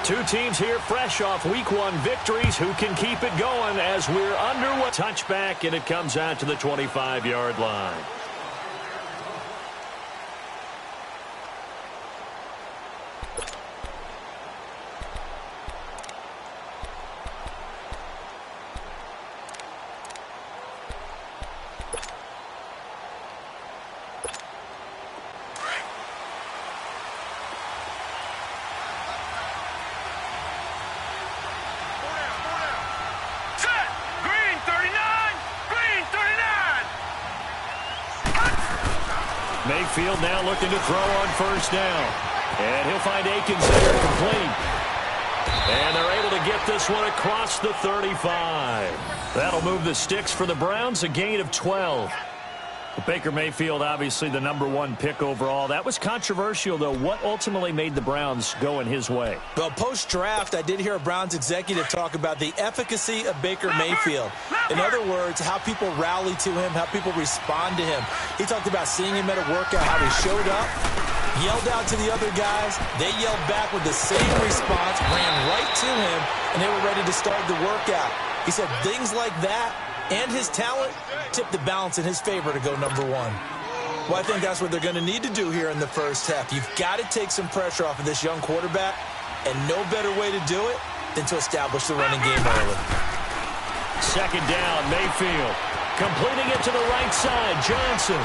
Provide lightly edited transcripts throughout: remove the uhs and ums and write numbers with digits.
Two teams here fresh off Week 1 victories. Who can keep it going as we're underway? Touchback, and it comes out to the 25-yard line. Mayfield now looking to throw on first down. And he'll find Akins there, complete. And they're able to get this one across the 35. That'll move the sticks for the Browns, a gain of 12. Baker Mayfield, obviously the #1 pick overall. That was controversial, though. What ultimately made the Browns go in his way? Well, post-draft, I did hear a Browns executive talk about the efficacy of Baker Mayfield. In other words, how people rally to him, how people respond to him. He talked about seeing him at a workout, how he showed up, yelled out to the other guys. They yelled back with the same response, ran right to him, and they were ready to start the workout. He said things like that and his talent tipped the balance in his favor to go #1. Well, I think that's what they're going to need to do here in the first half. You've got to take some pressure off of this young quarterback, and no better way to do it than to establish the running game early. Second down, Mayfield. Completing it to the right side, Johnson.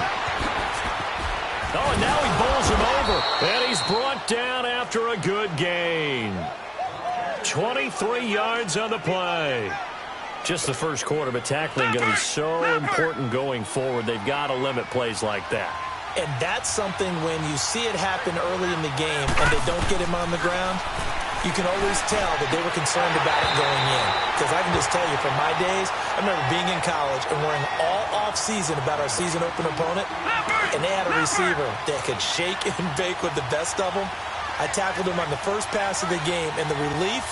Oh, and now he bowls him over. And he's brought down after a good gain. 23 yards on the play. Just the first quarter, but tackling going to be so important going forward. They've got to limit plays like that. And that's something when you see it happen early in the game and they don't get him on the ground, you can always tell that they were concerned about it going in. Because I can just tell you from my days, I remember being in college and worrying all off-season about our season open opponent, and they had a receiver that could shake and bake with the best of them. I tackled him on the first pass of the game, and the relief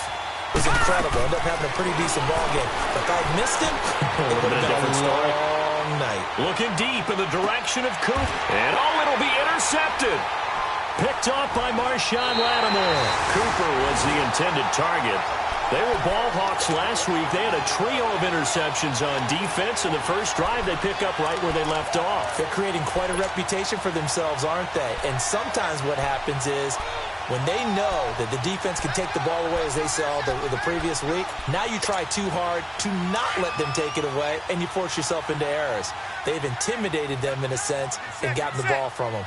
was incredible. Ended up having a pretty decent ball game. But if I'd missed him, it would have been a long night. Looking deep in the direction of Coop. And it'll be intercepted. Picked off by Marshawn Lattimore. Cooper was the intended target. They were ball hawks last week. They had a trio of interceptions on defense. In the first drive, they pick up right where they left off. They're creating quite a reputation for themselves, aren't they? And sometimes what happens is, when they know that the defense can take the ball away, as they saw the previous week, now you try too hard to not let them take it away, and you force yourself into errors. They've intimidated them, in a sense, and gotten the ball from them.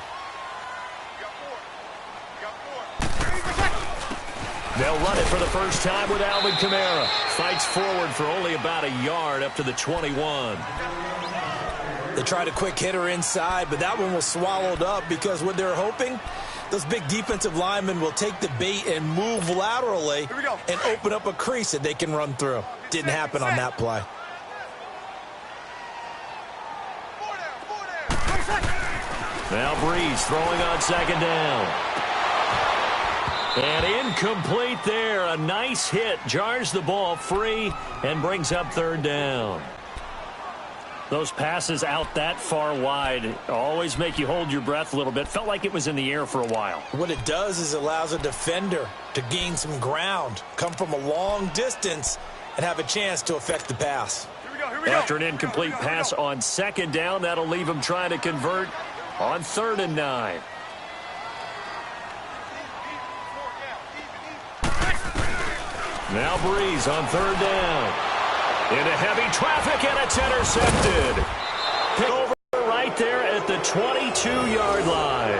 They'll run it for the first time with Alvin Kamara. Fights forward for only about a yard up to the 21. They tried a quick hitter inside, but that one was swallowed up because what they're hoping, those big defensive linemen will take the bait and move laterally and open up a crease that they can run through. Didn't happen on that play. Now Breeze throwing on second down. And incomplete there. A nice hit. Jars the ball free and brings up third down. Those passes out that far wide always make you hold your breath a little bit. Felt like it was in the air for a while. What it does is it allows a defender to gain some ground, come from a long distance, and have a chance to affect the pass. Here we go. After an incomplete pass on second down, that'll leave him trying to convert on 3rd and 9. Now Breeze on 3rd down. Into heavy traffic, and it's intercepted. Pick over right there at the 22-yard line.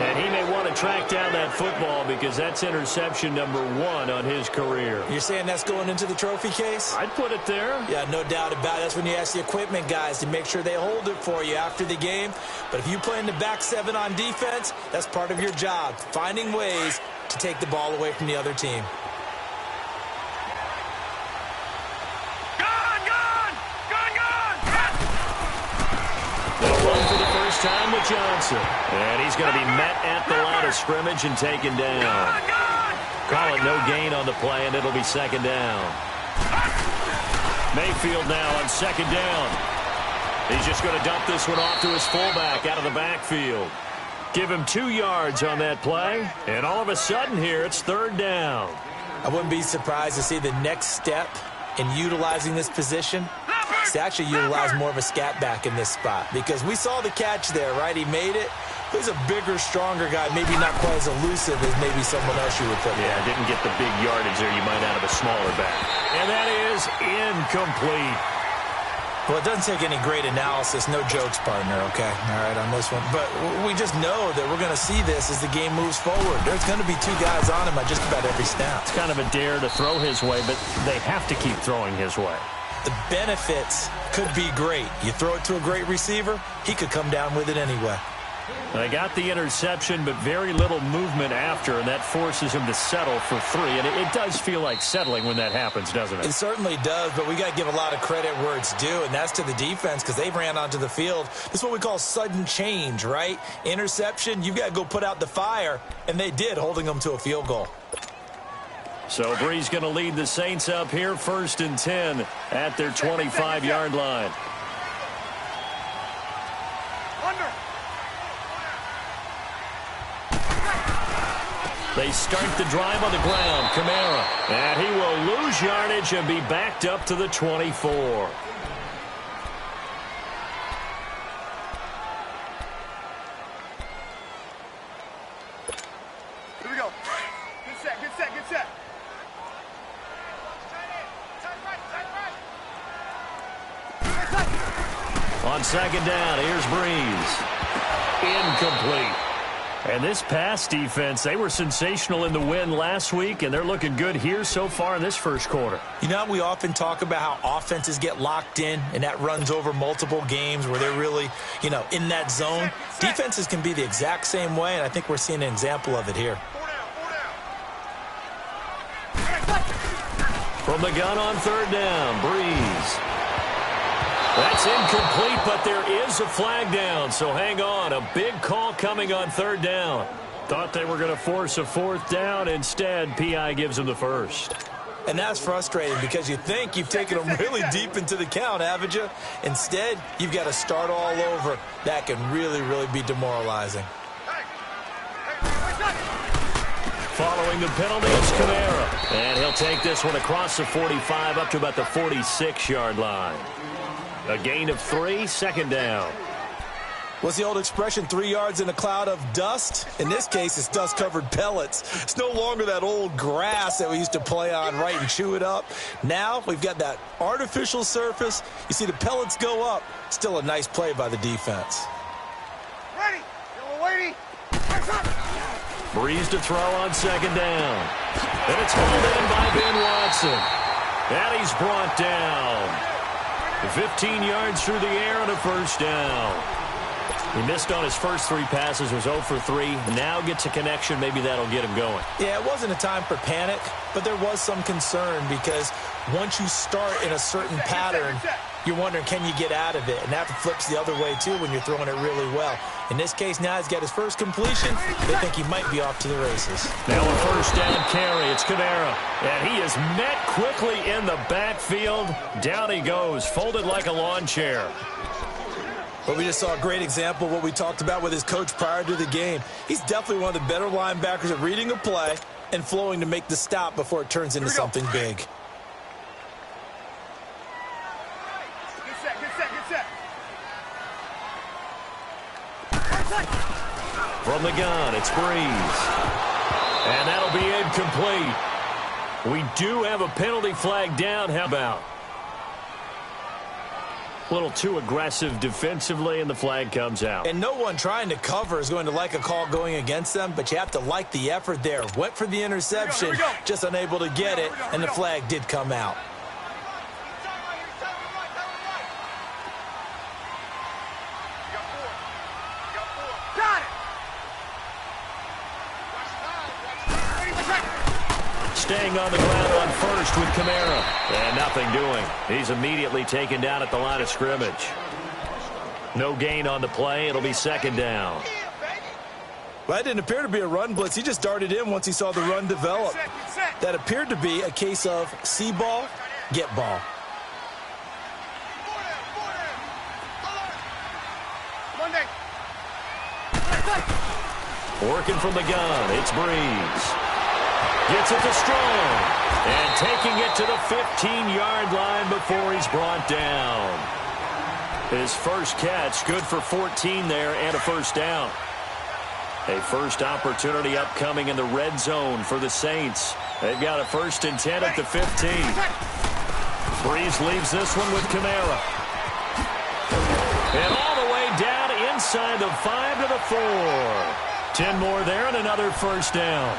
And he may want to track down that football because that's interception #1 on his career. You're saying that's going into the trophy case? I'd put it there. Yeah, no doubt about it. That's when you ask the equipment guys to make sure they hold it for you after the game. But if you play in the back 7 on defense, that's part of your job, finding ways to take the ball away from the other team. Time with Johnson. And he's going to be met at the line of scrimmage and taken down. Call it no gain on the play, and it'll be second down. Mayfield now on second down. He's just going to dump this one off to his fullback out of the backfield. Give him 2 yards on that play, and all of a sudden here it's 3rd down. I wouldn't be surprised to see the next step in utilizing this position is to actually utilize more of a scat back in this spot, because we saw the catch there, right? He made it. He's a bigger, stronger guy, maybe not quite as elusive as maybe someone else you would put there. Yeah, didn't get the big yardage there you might out of a smaller back. And that is incomplete. Well, it doesn't take any great analysis. No jokes, partner, okay? All right, on this one. But we just know that we're going to see this as the game moves forward. There's going to be 2 guys on him at just about every snap. It's kind of a dare to throw his way, but they have to keep throwing his way. The benefits could be great. You throw it to a great receiver, he could come down with it anyway. They got the interception, but very little movement after, and that forces him to settle for 3. And it does feel like settling when that happens, doesn't it? It certainly does, but we got to give a lot of credit where it's due, and that's to the defense, because they ran onto the field. This is what we call sudden change, right? Interception, you've got to go put out the fire, and they did, holding them to a field goal. So Bree's going to lead the Saints up here, 1st and 10 at their 25-yard line. They start the drive on the ground. Kamara. And he will lose yardage and be backed up to the 24. Here we go. Good set, good set, good set. On 2nd down, here's Breeze. Incomplete. And this pass defense, they were sensational in the win last week, and they're looking good here so far in this 1st quarter. You know, we often talk about how offenses get locked in, and that runs over multiple games where they're really, in that zone. Defenses can be the exact same way, and I think we're seeing an example of it here. From the gun on 3rd down, Breeze. That's incomplete, but there is a flag down, so hang on. A big call coming on 3rd down. Thought they were going to force a 4th down. Instead, P.I. gives them the 1st. And that's frustrating because you think you've taken them really deep into the count, haven't you? Instead, you've got to start all over. That can really, really be demoralizing. Following the penalty, it's Kamara. And he'll take this one across the 45 up to about the 46-yard line. A gain of 3, 2nd down. What's the old expression, 3 yards in a cloud of dust? In this case, it's dust-covered pellets. It's no longer that old grass that we used to play on, right, and chew it up. Now we've got that artificial surface. You see the pellets go up. Still a nice play by the defense. Ready. You're waiting. Breeze to throw on 2nd down. And it's pulled in by Ben Watson. And he's brought down. 15 yards through the air on a 1st down. He missed on his first 3 passes, was 0 for 3. Now gets a connection. Maybe that'll get him going. Yeah, it wasn't a time for panic, but there was some concern because once you start in a certain pattern, you're wondering, can you get out of it? And that flips the other way, too, when you're throwing it really well. In this case, now he's got his first completion. They think he might be off to the races. Now a 1st down carry. It's Kamara. And he is met quickly in the backfield. Down he goes, folded like a lawn chair. But we just saw a great example of what we talked about with his coach prior to the game. He's definitely one of the better linebackers at reading a play and flowing to make the stop before it turns into something big. Good set, good set, good set. From the gun, it's Breeze. And that'll be incomplete. We do have a penalty flag down. How about? A little too aggressive defensively, and the flag comes out. And no one trying to cover is going to like a call going against them, but you have to like the effort there. Went for the interception, just unable to get it, and the flag did come out. Staying on the ground on 1st with Kamara. And nothing doing. He's immediately taken down at the line of scrimmage. No gain on the play. It'll be 2nd down. Well, that didn't appear to be a run blitz. He just darted in once he saw the run develop. That appeared to be a case of see ball, get ball. Working from the gun, it's Breeze. Gets it to Strong. And taking it to the 15-yard line before he's brought down. His first catch, good for 14 there and a first down. A first opportunity upcoming in the red zone for the Saints. They've got a 1st and 10 at the 15. Breeze leaves this one with Kamara. And all the way down inside the 5 to the 4. 10 more there and another first down.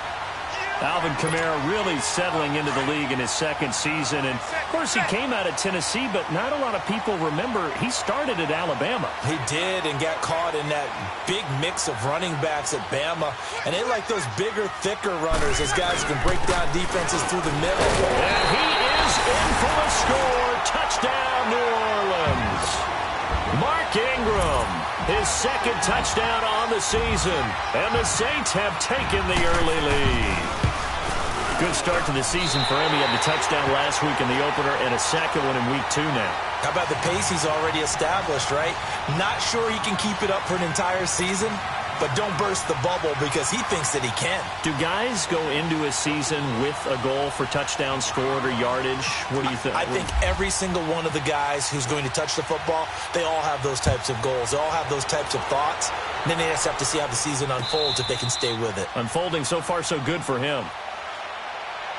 Alvin Kamara really settling into the league in his second season. And, of course, he came out of Tennessee, but not a lot of people remember he started at Alabama. He did and got caught in that big mix of running backs at Bama. And they like those bigger, thicker runners, those guys who can break down defenses through the middle. And he is in for the score. Touchdown, New Orleans. Mark Ingram, his second touchdown on the season. And the Saints have taken the early lead. Good start to the season for him. He had the touchdown last week in the opener and a second one in week 2 now. How about the pace he's already established, right? Not sure he can keep it up for an entire season, but don't burst the bubble because he thinks that he can. Do guys go into a season with a goal for touchdowns scored or yardage? What do you think? I think every single one of the guys who's going to touch the football, they all have those types of goals. They all have those types of thoughts. And then they just have to see how the season unfolds if they can stay with it. Unfolding so far so good for him.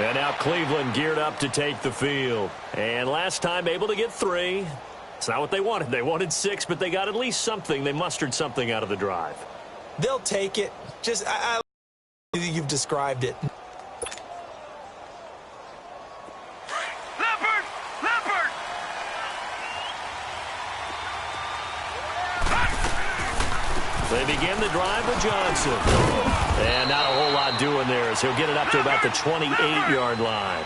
And now Cleveland geared up to take the field. And last time able to get 3. It's not what they wanted. They wanted 6, but they got at least something. They mustered something out of the drive. They'll take it. Just, you've described it. Leopard! Leopard! They begin the drive with Johnson. And not a whole lot doing there as he'll get it up to about the 28-yard line.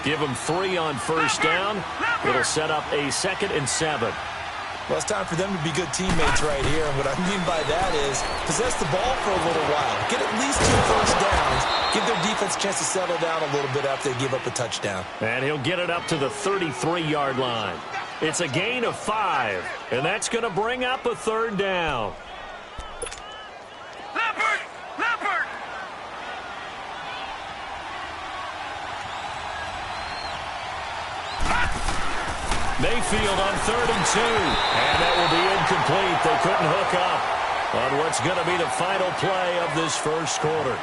Give him 3 on first down. It'll set up a 2nd and 7. Well, it's time for them to be good teammates right here. And what I mean by that is possess the ball for a little while. Get at least 2 first downs. Give their defense a chance to settle down a little bit after they give up a touchdown. And he'll get it up to the 33-yard line. It's a gain of 5. And that's going to bring up a 3rd down. Leopard! Leopard! Mayfield on 3rd and 2. And that will be incomplete. They couldn't hook up on what's going to be the final play of this first quarter.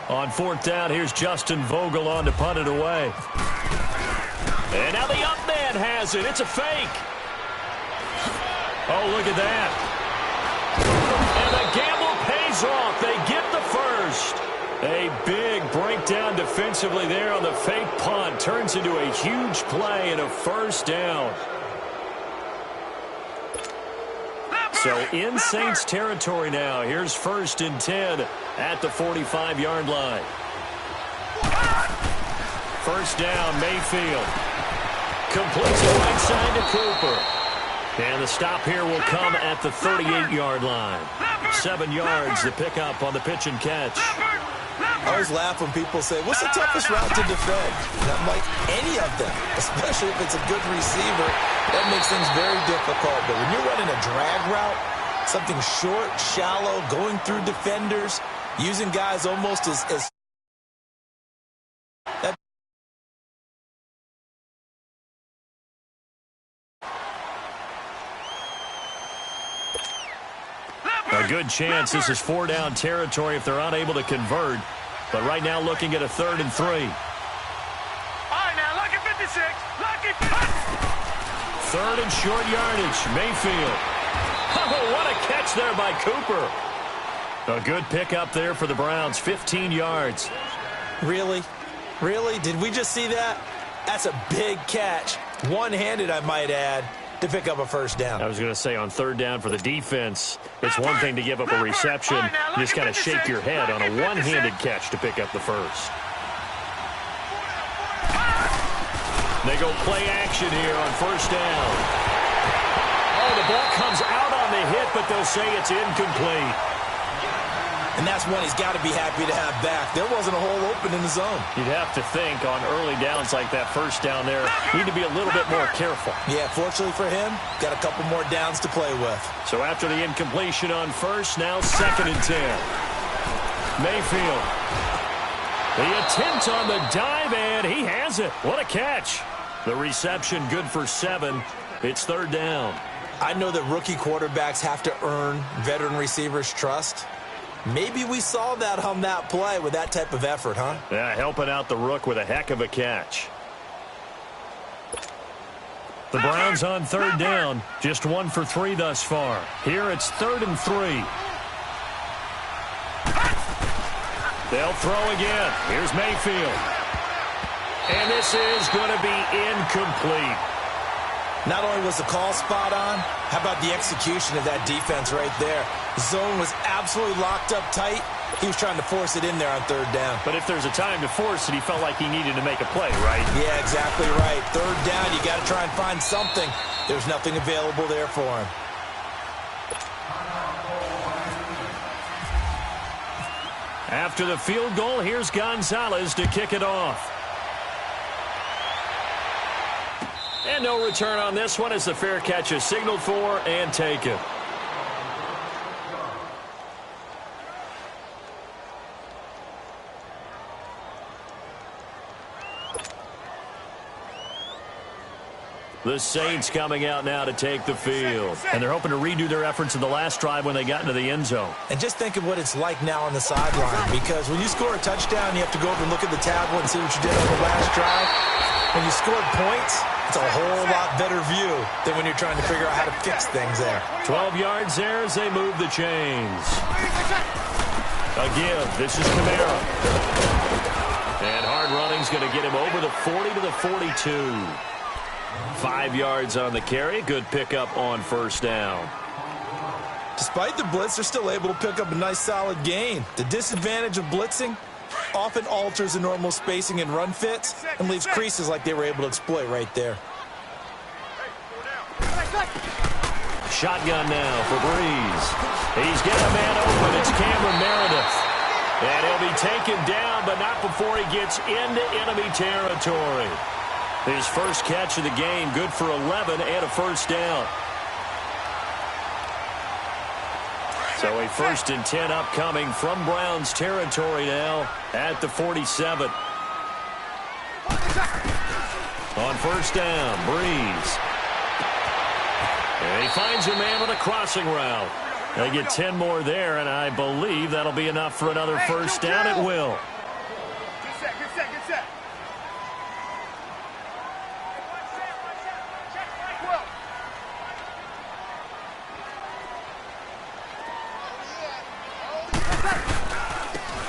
On 4th down, here's Justin Vogel on to punt it away. And now the up man has it. It's a fake. Oh, look at that. And the gamble pays off. They get the first. A big breakdown defensively there on the fake punt. Turns into a huge play and a first down. So in Saints territory now. Here's 1st and 10 at the 45-yard line. First down, Mayfield. Completes it right side to Cooper. And the stop here will come at the 38-yard line. 7 yards to pick up on the pitch and catch. I always laugh when people say, what's the toughest route to defend? And I'm like, any of them, especially if it's a good receiver. That makes things very difficult. But when you're running a drag route, something short, shallow, going through defenders, using guys almost as that. A good chance this is 4-down territory if they're unable to convert. But right now looking at a 3rd and 3. All right, now, lucky 56. Lucky 56. 3rd and short yardage. Mayfield. Oh, what a catch there by Cooper. A good pickup there for the Browns. 15 yards. Really? Really? Did we just see that? That's a big catch. One-handed, I might add, to pick up a first down. I was going to say on 3rd down for the defense, it's one thing to give up a reception. You just got to shake your head on a one-handed catch to pick up the first. They go play action here on first down. Oh, the ball comes out on the hit, but they'll say it's incomplete. And that's one he's got to be happy to have back. There wasn't a hole open in the zone. You'd have to think on early downs like that first down there, need to be a little bit more careful. Yeah, fortunately for him, got a couple more downs to play with. So after the incompletion on first, now 2nd and 10. Mayfield. The attempt on the dive, and he has it. What a catch. The reception good for 7. It's 3rd down. I know that rookie quarterbacks have to earn veteran receivers' trust. Maybe we saw that on that play with that type of effort, huh? Yeah, helping out the rook with a heck of a catch. The Browns on 3rd down. Just 1 for 3 thus far. Here it's 3rd and 3. They'll throw again. Here's Mayfield. And this is going to be incomplete. Not only was the call spot on, how about the execution of that defense right there? The zone was absolutely locked up tight. He was trying to force it in there on 3rd down. But if there's a time to force it, he felt like he needed to make a play, right? Yeah, exactly right. 3rd down, you got to try and find something. There's nothing available there for him. After the field goal, here's Gonzalez to kick it off. And no return on this one as the fair catch is signaled for and taken. The Saints coming out now to take the field. And they're hoping to redo their efforts in the last drive when they got into the end zone. And just think of what it's like now on the sideline, because when you score a touchdown, you have to go over and look at the tablet and see what you did on the last drive. When you scored points, it's a whole lot better view than when you're trying to figure out how to fix things there. 12 yards there as they move the chains. Again, this is Kamara. And hard running's going to get him over the 40 to the 42. 5 yards on the carry. Good pickup on 1st down. Despite the blitz, they're still able to pick up a nice solid gain. The disadvantage of blitzing often alters the normal spacing and run fits and leaves creases like they were able to exploit right there. Shotgun now for Breeze. He's got a man open. It's Cameron Meredith. And he'll be taken down, but not before he gets into enemy territory. His first catch of the game, good for 11 and a 1st down. So a 1st and 10 upcoming from Browns territory now at the 47. On 1st down, Breeze. And he finds a man with a crossing route. They get 10 more there, and I believe that'll be enough for another 1st down. It will. Good set.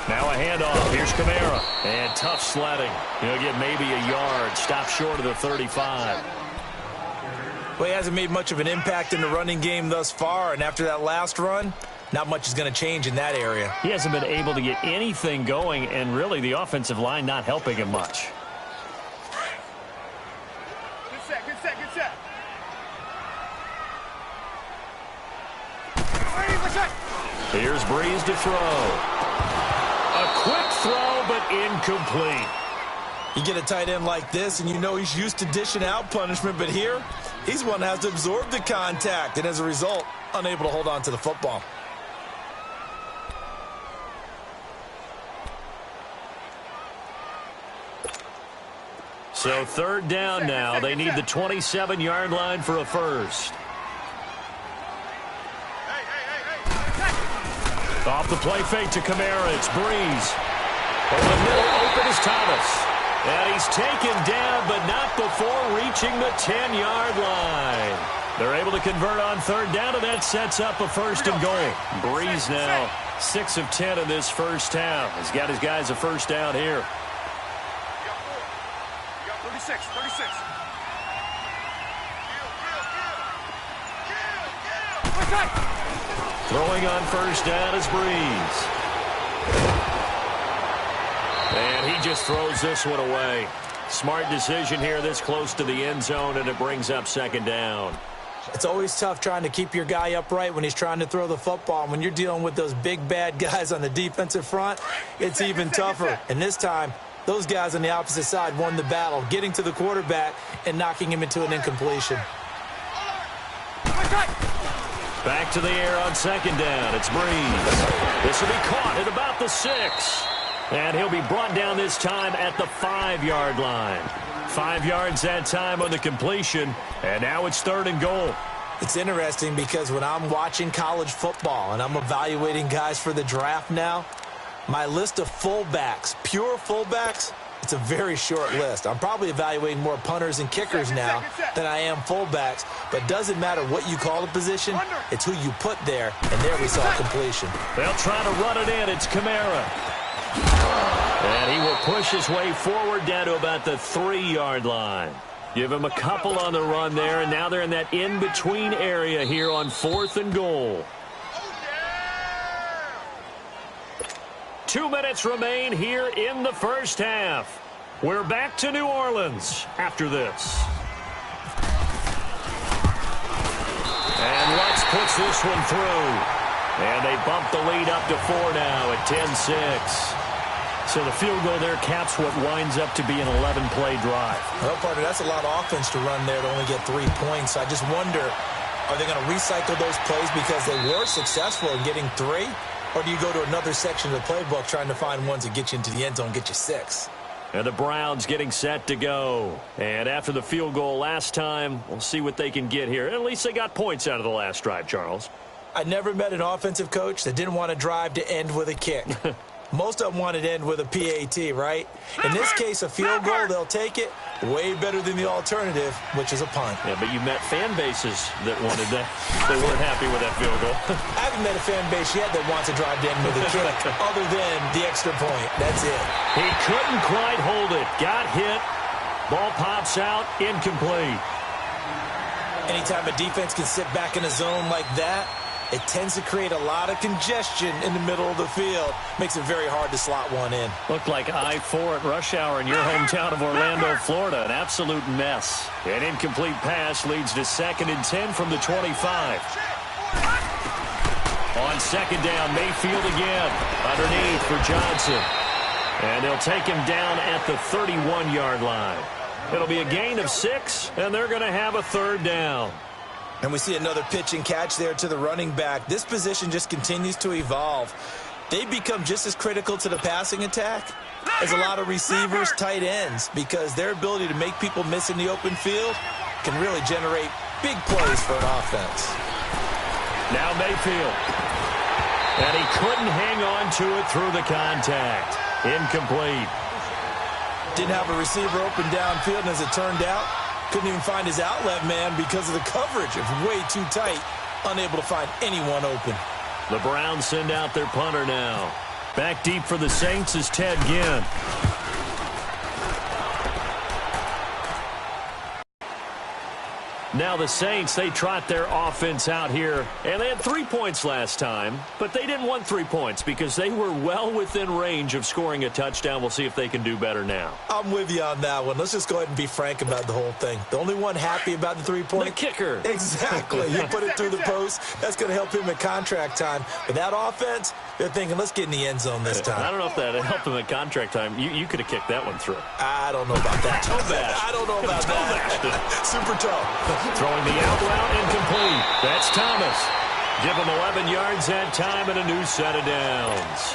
Now a handoff. Here's Kamara. And tough sledding. He'll get maybe a yard. Stop short of the 35. Well, he hasn't made much of an impact in the running game thus far, and after that last run, not much is going to change in that area. He hasn't been able to get anything going, and really the offensive line not helping him much. Good set. Here's Breeze to throw. A quick throw, but incomplete. You get a tight end like this, and you know he's used to dishing out punishment, but here, he's one that has to absorb the contact, and as a result, unable to hold on to the football. So 3rd down now. They need the 27-yard line for a 1st. Off the play fake to Kamara. It's Breeze. Over the middle, open is Thomas. And he's taken down, but not before reaching the 10-yard line. They're able to convert on 3rd down, and that sets up a 1st and goal. Breeze now 6 of 10 in this 1st half. He's got his guys a 1st down here. 36. Throwing on 1st down is Breeze. And he just throws this one away. Smart decision here this close to the end zone, and it brings up 2nd down. It's always tough trying to keep your guy upright when he's trying to throw the football. And when you're dealing with those big, bad guys on the defensive front, it's even tougher. And this time, those guys on the opposite side won the battle, getting to the quarterback and knocking him into an incompletion. Back to the air on second down. It's Breeze. This will be caught at about the 6. And he'll be brought down this time at the 5-yard line. 5 yards that time on the completion. And now it's 3rd and goal. It's interesting because when I'm watching college football and I'm evaluating guys for the draft now, my list of fullbacks, pure fullbacks, it's a very short list. I'm probably evaluating more punters and kickers now than I am fullbacks. But it doesn't matter what you call the position, it's who you put there. And there we saw completion. They'll try to run it in. It's Kamara. And he will push his way forward down to about the 3-yard line. Give him a couple on the run there, and now they're in that in-between area here on 4th and goal. 2 minutes remain here in the first half. We're back to New Orleans after this. And Lutz puts this one through. And they bump the lead up to 4 now at 10-6. So the field goal there caps what winds up to be an 11-play drive. Well, partner, that's a lot of offense to run there to only get 3 points. I just wonder, are they going to recycle those plays because they were successful in getting 3? Or do you go to another section of the playbook trying to find ones that get you into the end zone, get you 6? And the Browns getting set to go. And after the field goal last time, we'll see what they can get here. At least they got points out of the last drive, Charles. I never met an offensive coach that didn't want to drive to end with a kick. Most of them wanted to end with a PAT, right? In this case, a field goal, they'll take it. Way better than the alternative, which is a punt. Yeah, but you met fan bases that wanted that. They weren't happy with that field goal. I haven't met a fan base yet that wants to drive to end with a kick other than the extra point. That's it. He couldn't quite hold it. Got hit. Ball pops out. Incomplete. Anytime a defense can sit back in a zone like that, it tends to create a lot of congestion in the middle of the field. Makes it very hard to slot one in. Looked like I-4 at rush hour in your hometown of Orlando, Florida. An absolute mess. An incomplete pass leads to 2nd and 10 from the 25. On second down, Mayfield again. Underneath for Johnson. And they'll take him down at the 31-yard line. It'll be a gain of 6, and they're going to have a 3rd down. And we see another pitch and catch there to the running back. This position just continues to evolve. They become just as critical to the passing attack as a lot of receivers, tight ends, because their ability to make people miss in the open field can really generate big plays for an offense. Now Mayfield. And he couldn't hang on to it through the contact. Incomplete. Didn't have a receiver open downfield, and as it turned out, couldn't even find his outlet man because of the coverage. It was way too tight, unable to find anyone open. The Browns send out their punter now. Back deep for the Saints is Ted Ginn. Now the Saints, they trot their offense out here, and they had 3 points last time, but they didn't want 3 points because they were well within range of scoring a touchdown. We'll see if they can do better now. I'm with you on that one. Let's just go ahead and be frank about the whole thing. The only one happy about the 3-point? The kicker. Exactly. You put it through the post. That's going to help him at contract time. But that offense, they're thinking, let's get in the end zone this time. I don't know if that helped him at contract time. You could have kicked that one through. I don't know about that. Toe bash. I don't know about that. Super toe. Throwing the out route incomplete. That's Thomas. Give him 11 yards that time and a new set of downs.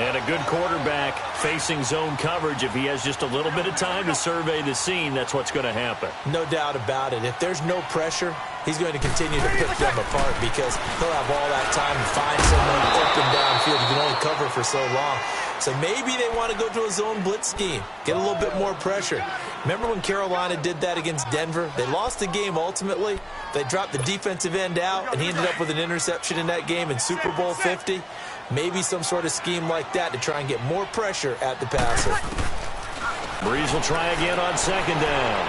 And a good quarterback facing zone coverage. If he has just a little bit of time to survey the scene, that's what's going to happen. No doubt about it. If there's no pressure, he's going to continue to pick them apart because he'll have all that time to find someone open downfield. He can only cover for so long. So maybe they want to go to a zone blitz scheme, get a little bit more pressure. Remember when Carolina did that against Denver? They lost the game ultimately. They dropped the defensive end out, and he ended up with an interception in that game in Super Bowl 50. Maybe some sort of scheme like that to try and get more pressure at the passer. Breeze will try again on second down.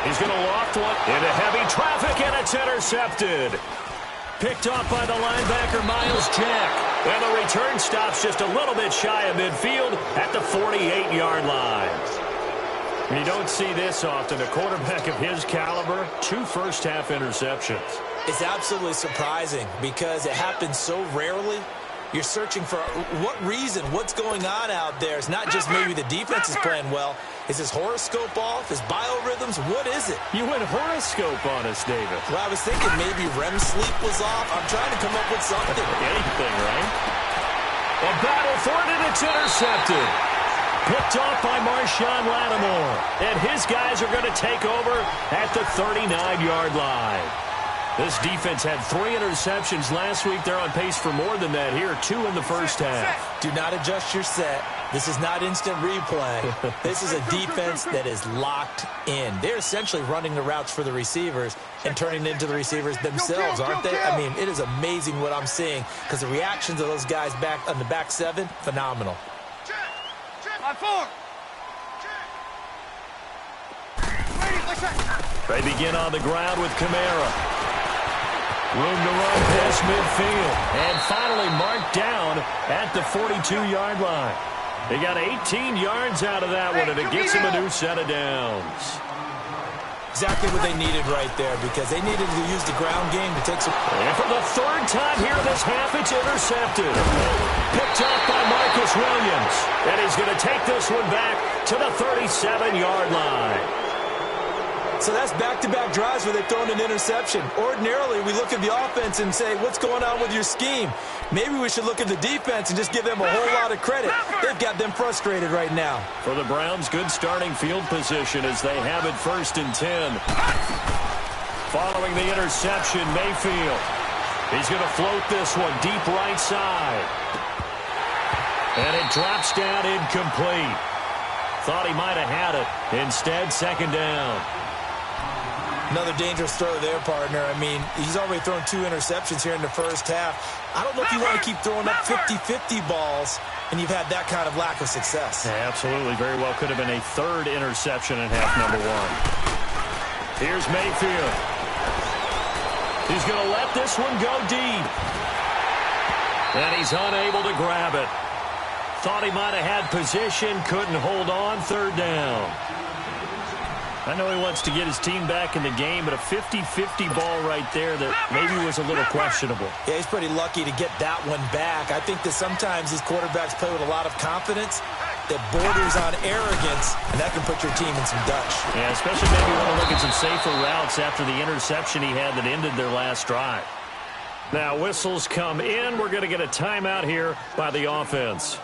He's going to loft one into heavy traffic, and it's intercepted. Picked off by the linebacker, Miles Jack. And the return stops just a little bit shy of midfield at the 48-yard line. You don't see this often. A quarterback of his caliber, 2 first-half interceptions. It's absolutely surprising because it happens so rarely. You're searching for what reason, what's going on out there. It's not just maybe the defense is playing well. Is his horoscope off? His biorhythms? What is it? You went horoscope on us, David. Well, I was thinking maybe REM sleep was off. I'm trying to come up with something. Anything, right? A battle for it, and it's intercepted. Picked off by Marshawn Lattimore. And his guys are going to take over at the 39-yard line. This defense had 3 interceptions last week. They're on pace for more than that here, 2 in the first half. Do not adjust your set. This is not instant replay. This is a defense that is locked in. They're essentially running the routes for the receivers and turning into the receivers themselves, aren't they? I mean, it is amazing what I'm seeing because the reactions of those guys back on the back 7, phenomenal. On 4. They begin on the ground with Kamara. Room to run past midfield. And finally marked down at the 42-yard line. They got 18 yards out of that one, and it gets them a new set of downs. Exactly what they needed right there because they needed to use the ground game to take some... And for the 3rd time here this half, it's intercepted. Picked up by Marcus Williams. And he's going to take this one back to the 37-yard line. So that's back-to-back drives where they've thrown an interception. Ordinarily, we look at the offense and say, what's going on with your scheme? Maybe we should look at the defense and just give them a whole lot of credit. They've got them frustrated right now. For the Browns, good starting field position as they have it 1st and 10. Following the interception, Mayfield. He's going to float this one deep right side. And it drops down incomplete. Thought he might have had it. Instead, 2nd down. Another dangerous throw there, partner. I mean, he's already thrown 2 interceptions here in the first half. I don't know if you want to keep throwing up 50-50 balls, and you've had that kind of lack of success. Yeah, absolutely. Very well could have been a 3rd interception in half number 1. Here's Mayfield. He's going to let this one go deep. And he's unable to grab it. Thought he might have had position, couldn't hold on, 3rd down. I know he wants to get his team back in the game, but a 50-50 ball right there that maybe was a little questionable. Yeah, he's pretty lucky to get that one back. I think that sometimes these quarterbacks play with a lot of confidence that borders on arrogance, and that can put your team in some Dutch. Yeah, especially maybe want to look at some safer routes after the interception he had that ended their last drive. Now, whistles come in. We're going to get a timeout here by the offense,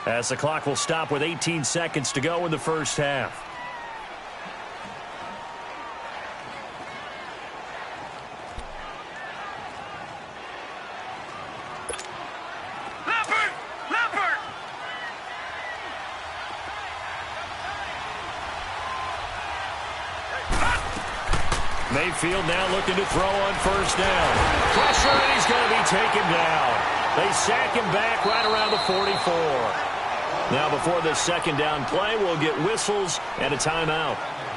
as the clock will stop with 18 seconds to go in the first half. Mayfield now looking to throw on 1st down. Pressure, and he's going to be taken down. They sack him back right around the 44. Now before this 2nd down play, we'll get whistles and a timeout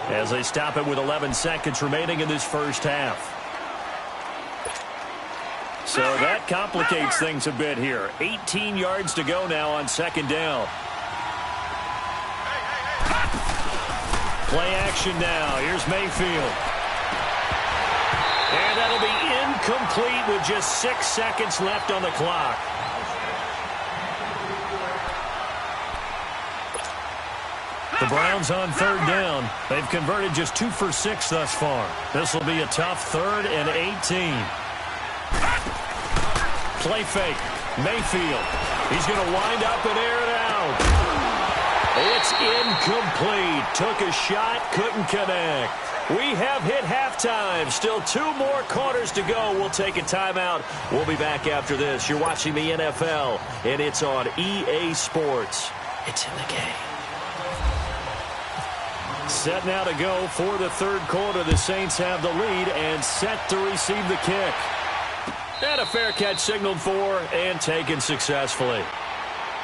as they stop it with 11 seconds remaining in this first half. So that complicates things a bit here. 18 yards to go now on 2nd down. Play action now. Here's Mayfield. And that'll be incomplete with just 6 seconds left on the clock. The Browns on 3rd down. They've converted just 2 for 6 thus far. This will be a tough 3rd and 18. Play fake. Mayfield. He's going to wind up and air it out. It's incomplete. Took a shot, couldn't connect. We have hit halftime. Still 2 more quarters to go. We'll take a timeout. We'll be back after this. You're watching the NFL, and it's on EA Sports. It's in the game. Set now to go for the 3rd quarter. The Saints have the lead and set to receive the kick. And a fair catch signaled for and taken successfully.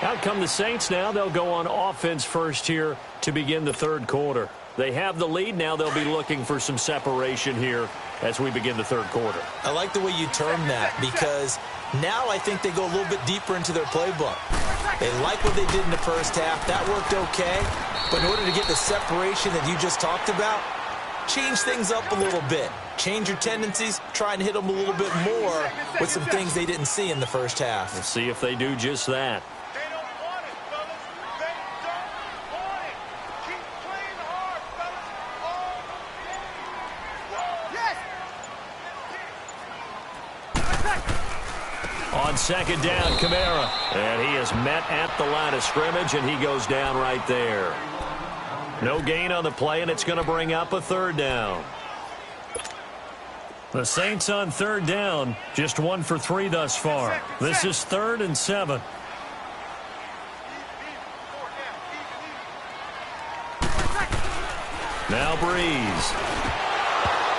Out come the Saints now. They'll go on offense first here to begin the 3rd quarter. They have the lead. Now they'll be looking for some separation here as we begin the 3rd quarter. I like the way you term that because now I think they go a little bit deeper into their playbook. They like what they did in the first half. That worked okay. But in order to get the separation that you just talked about, change things up a little bit. Change your tendencies, try and hit them a little bit more with some things they didn't see in the first half. We'll see if they do just that. They don't want it, fellas. They don't want it. Keep playing hard, fellas. Yes. On second down, Kamara. And he is met at the line of scrimmage, and he goes down right there. No gain on the play, and it's going to bring up a third down. The Saints on third down, just 1 for 3 thus far. This is 3rd and 7. Now Breeze.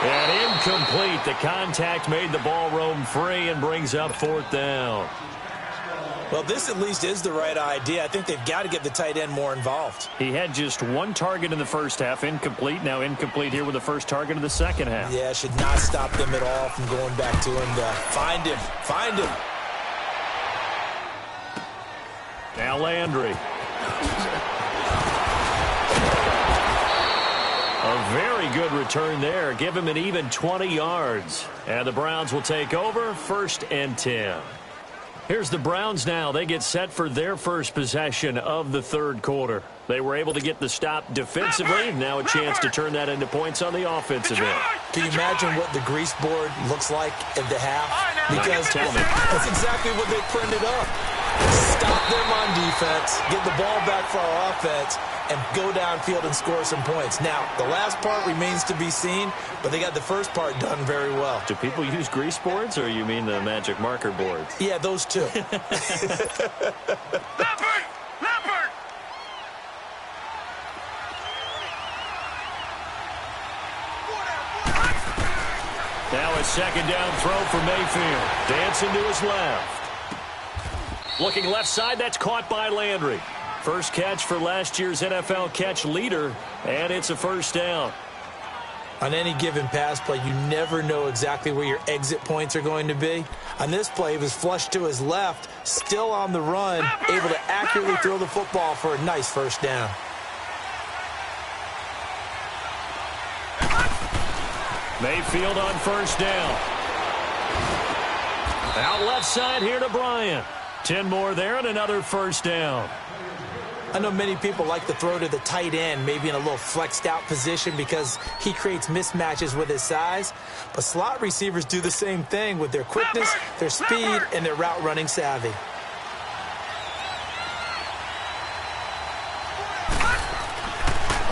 And incomplete. The contact made the ball roam free and brings up 4th down. Well, this at least is the right idea. I think they've got to get the tight end more involved. He had just 1 target in the first half, incomplete. Now incomplete here with the first target of the second half. Yeah, should not stop them at all from going back to him to find him. Find him. Now Landry. A very good return there. Give him an even 20 yards. And the Browns will take over, 1st and 10. Here's the Browns now. They get set for their first possession of the third quarter. They were able to get the stop defensively. Now a chance to turn that into points on the offensive end. Can you imagine what the grease board looks like at the half? Because Tell me. that's exactly what they printed up. Stop them on defense, get the ball back for our offense, and go downfield and score some points. Now, the last part remains to be seen, but they got the first part done very well. Do people use grease boards, or you mean the magic marker boards? Yeah, those two. Leopard! Leopard! Now a second down throw for Mayfield. Dancing to his left. Looking left side, that's caught by Landry. First catch for last year's NFL catch leader, and it's a first down. On any given pass play, you never know exactly where your exit points are going to be. On this play, he was flushed to his left, still on the run, able to accurately throw the football for a nice first down. Mayfield on first down. Out left side here to Bryant. 10 more there and another first down. I know many people like to throw to the tight end, maybe in a little flexed out position because he creates mismatches with his size. But slot receivers do the same thing with their quickness, their speed, and their route running savvy.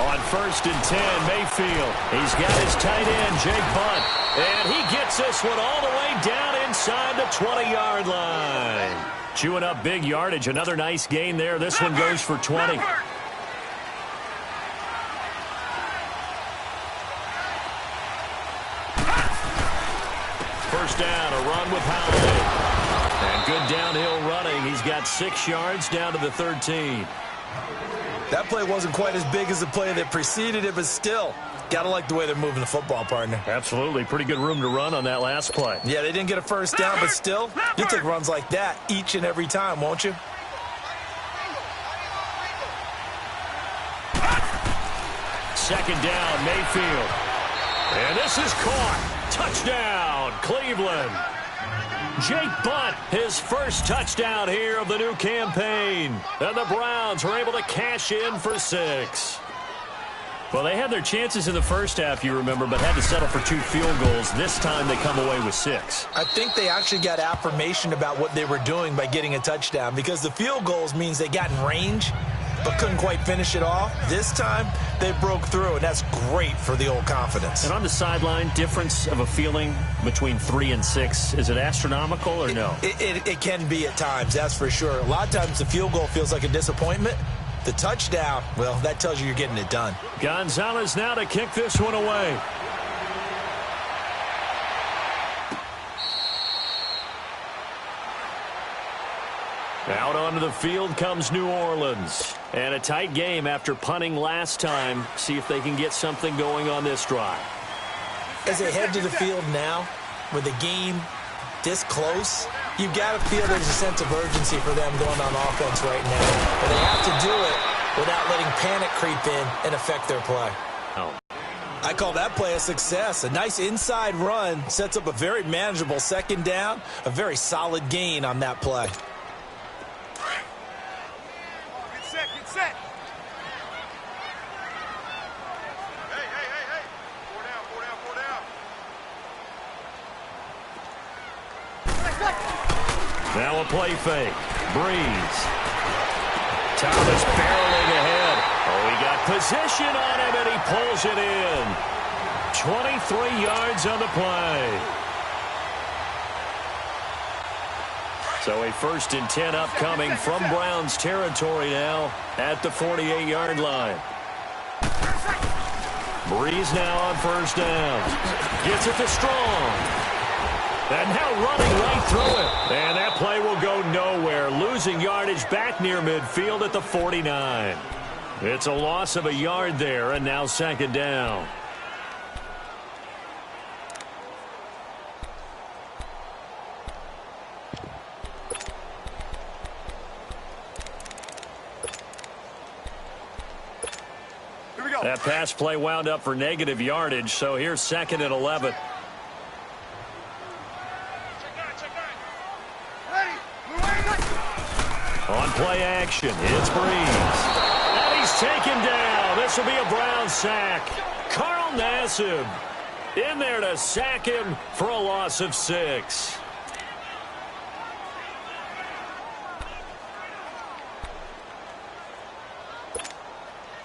On 1st and 10, Mayfield. He's got his tight end, Jake Bunt. And he gets this one all the way down inside the 20-yard line. Chewing up big yardage. Another nice gain there. This one goes for 20. First down, a run with Howard. And good downhill running. He's got 6 yards down to the 13. That play wasn't quite as big as the play that preceded it, but still, gotta like the way they're moving the football, partner. Absolutely. Pretty good room to run on that last play. Yeah, they didn't get a first down, but still, you'll take runs like that each and every time, won't you? Second down, Mayfield. And this is caught. Touchdown, Cleveland. Jake Bunt, his first touchdown here of the new campaign. And the Browns were able to cash in for 6. Well, they had their chances in the first half, you remember, but had to settle for 2 field goals. This time they come away with 6. I think they actually got affirmation about what they were doing by getting a touchdown because the field goals means they got in range but couldn't quite finish it off. This time, they broke through, and that's great for the old confidence. And on the sideline, difference of a feeling between 3 and 6, is it astronomical or no? It can be at times, that's for sure. A lot of times the field goal feels like a disappointment. The touchdown, well, that tells you you're getting it done. Gonzalez now to kick this one away. Out onto the field comes New Orleans. And a tight game after punting last time. See if they can get something going on this drive. As they head to the field now, with the game this close, you've got to feel there's a sense of urgency for them going on offense right now. But they have to do it without letting panic creep in and affect their play. Oh. I call that play a success. A nice inside run sets up a very manageable second down, a very solid gain on that play. Get set, get set. Hey, hey, hey, hey. Four down, four down, four down. Now a play fake. Breeze. Thomas barreling ahead. Oh, he got position on him, and he pulls it in. 23 yards on the play. So a 1st and 10 upcoming from Browns territory now at the 48-yard line. Breeze now on 1st down. Gets it to Strong. And now running right through it. And that play will go nowhere. Losing yardage back near midfield at the 49. It's a loss of a yard there, and now 2nd down. Here we go. That pass play wound up for negative yardage, so here's 2nd and 11. On play action, it's Breeze. And he's taken down. This will be a Brown sack. Carl Nassib in there to sack him for a loss of 6.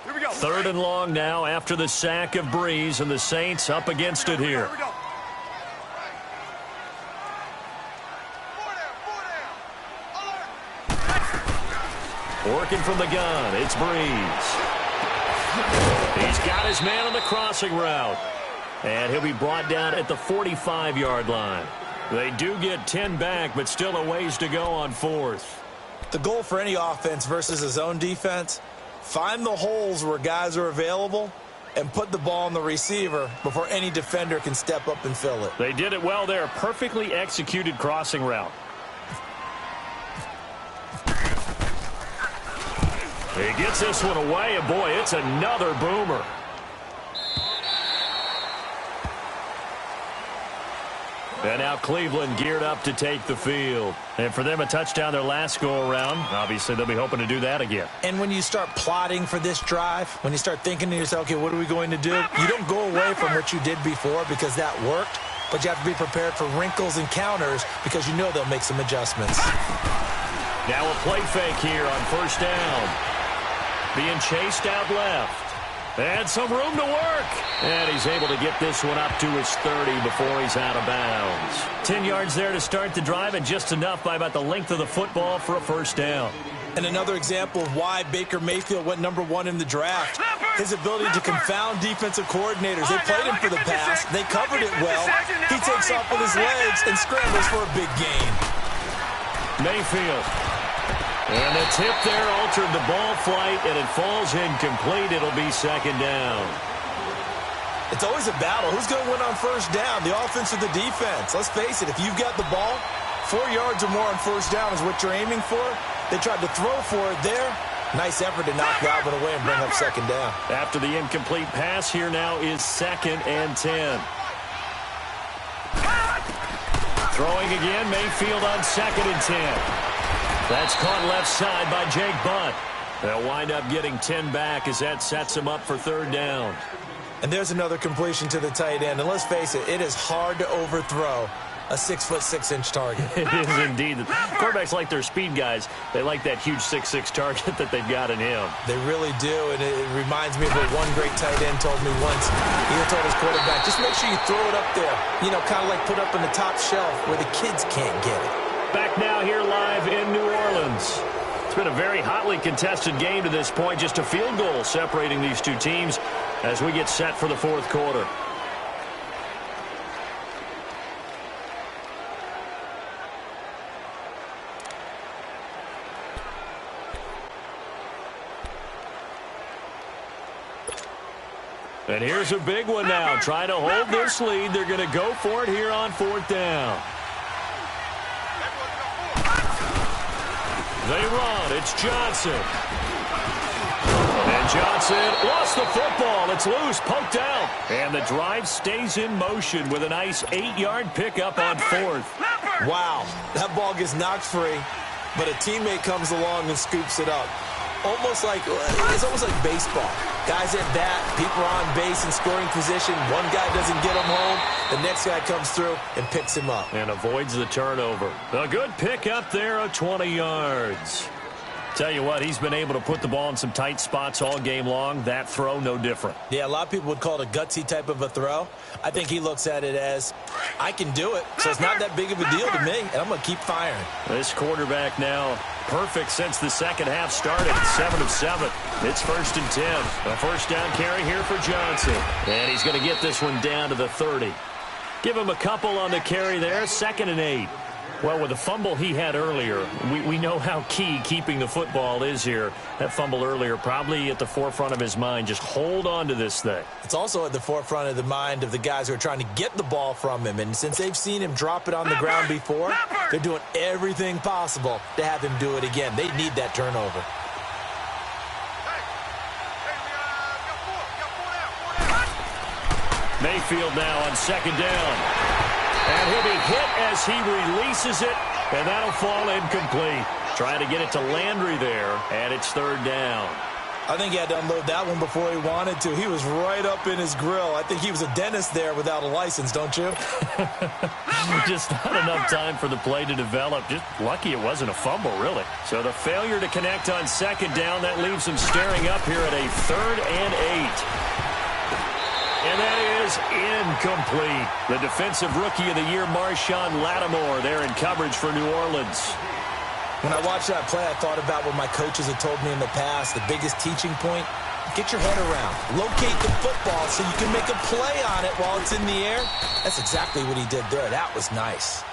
Here we go. 3rd and long now after the sack of Breeze, and the Saints up against it here. Here we go. Working from the gun, it's Breeze. He's got his man on the crossing route. And he'll be brought down at the 45-yard line. They do get 10 back, but still a ways to go on 4th. The goal for any offense versus his own defense, find the holes where guys are available and put the ball on the receiver before any defender can step up and fill it. They did it well there. Perfectly executed crossing route. He gets this one away, and boy, it's another boomer. And now Cleveland geared up to take the field. And for them, a touchdown their last go-around. Obviously, they'll be hoping to do that again. And when you start plotting for this drive, when you start thinking to yourself, okay, what are we going to do? You don't go away from what you did before because that worked, but you have to be prepared for wrinkles and counters because you know they'll make some adjustments. Now a play fake here on 1st down. Being chased out left. And some room to work. And he's able to get this one up to his 30 before he's out of bounds. 10 yards there to start the drive, and just enough by about the length of the football for a 1st down. And another example of why Baker Mayfield went #1 in the draft. His ability to confound defensive coordinators. They played him for the pass. They covered it well. He takes off with his legs and scrambles for a big gain. Mayfield. And the tip there altered the ball flight, and it falls incomplete. It'll be 2nd down. It's always a battle. Who's going to win on 1st down, the offense or the defense? Let's face it, if you've got the ball, 4 yards or more on 1st down is what you're aiming for. They tried to throw for it there. Nice effort to knock that one away and bring up 2nd down. After the incomplete pass, here now is 2nd and 10. Throwing again, Mayfield on 2nd and 10. That's caught left side by Jake Butt. They'll wind up getting 10 back as that sets them up for 3rd down. And there's another completion to the tight end. And let's face it, it is hard to overthrow a 6'6" target. It is indeed. Quarterbacks like their speed guys. They like that huge 6'6" target that they've got in him. They really do, and it reminds me of what one great tight end told me once. He told his quarterback, just make sure you throw it up there. You know, kind of like put up in the top shelf where the kids can't get it. Back now here live in New Orleans. It's been a very hotly contested game to this point. Just a field goal separating these two teams as we get set for the 4th quarter. And here's a big one now. Trying to hold this lead. They're going to go for it here on 4th down. They run. It's Johnson. Johnson lost the football. It's loose, poked out. And the drive stays in motion with a nice 8-yard pickup on 4th. Wow, that ball gets knocked free, but a teammate comes along and scoops it up. It's almost like baseball. Guys at bat, people are on base in scoring position. One guy doesn't get him home. The next guy comes through and picks him up. And avoids the turnover. A good pickup there of 20 yards. Tell you what, he's been able to put the ball in some tight spots all game long. That throw, no different. Yeah, a lot of people would call it a gutsy type of a throw. I think he looks at it as, I can do it, so it's not that big of a deal to me, and I'm going to keep firing. This quarterback now perfect since the second half started. 7 of 7. It's 1st and 10. A first down carry here for Johnson. And he's going to get this one down to the 30. Give him a couple on the carry there. 2nd and 8. Well, with the fumble he had earlier, we know how key keeping the football is here. That fumble earlier probably at the forefront of his mind. Just hold on to this thing. It's also at the forefront of the mind of the guys who are trying to get the ball from him. And since they've seen him drop it on the ground before, they're doing everything possible to have him do it again. They need that turnover. Mayfield now on 2nd down. And he'll be hit as he releases it, and that'll fall incomplete. Trying to get it to Landry there, and it's 3rd down. I think he had to unload that one before he wanted to. He was right up in his grill. I think he was a dentist there without a license, don't you? Just not enough time for the play to develop. Just lucky it wasn't a fumble, really. So the failure to connect on 2nd down, that leaves him staring up here at a 3rd and 8. And that is incomplete. The defensive rookie of the year, Marshawn Lattimore, there in coverage for New Orleans. When I watched that play, I thought about what my coaches had told me in the past. The biggest teaching point, get your head around. Locate the football so you can make a play on it while it's in the air. That's exactly what he did there. That was nice.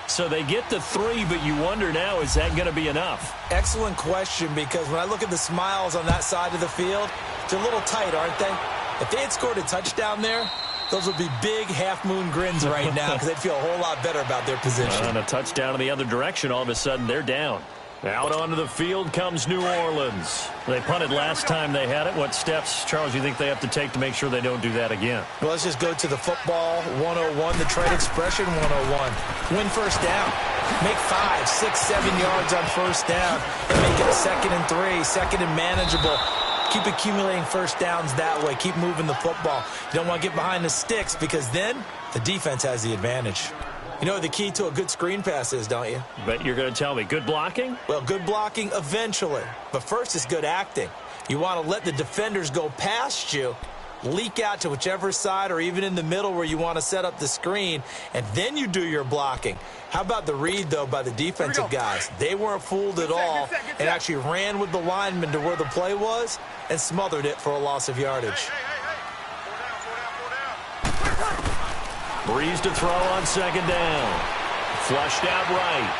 So they get the 3, but you wonder now, is that going to be enough? Excellent question, because when I look at the smiles on that side of the field, they're a little tight, aren't they? If they had scored a touchdown there, those would be big half-moon grins right now because they'd feel a whole lot better about their position. And a touchdown in the other direction, all of a sudden they're down. Out onto the field comes New Orleans. They punted last time they had it. What steps, Charles, you think they have to take to make sure they don't do that again? Well, let's just go to the football 101, the trade expression 101. Win first down. Make 5, 6, 7 yards on first down and make it a 2nd and 3, 2nd and manageable. Keep accumulating first downs that way. Keep moving the football. You don't want to get behind the sticks because then the defense has the advantage. You know what the key to a good screen pass is, don't you? Bet you're going to tell me. Good blocking? Well, good blocking eventually. But first is good acting. You want to let the defenders go past you, leak out to whichever side or even in the middle where you want to set up the screen, and then you do your blocking. How about the read, though, by the defensive guys? They weren't fooled at all and actually ran with the lineman to where the play was and smothered it for a loss of yardage. Breeze to throw on 2nd down. Flushed out right.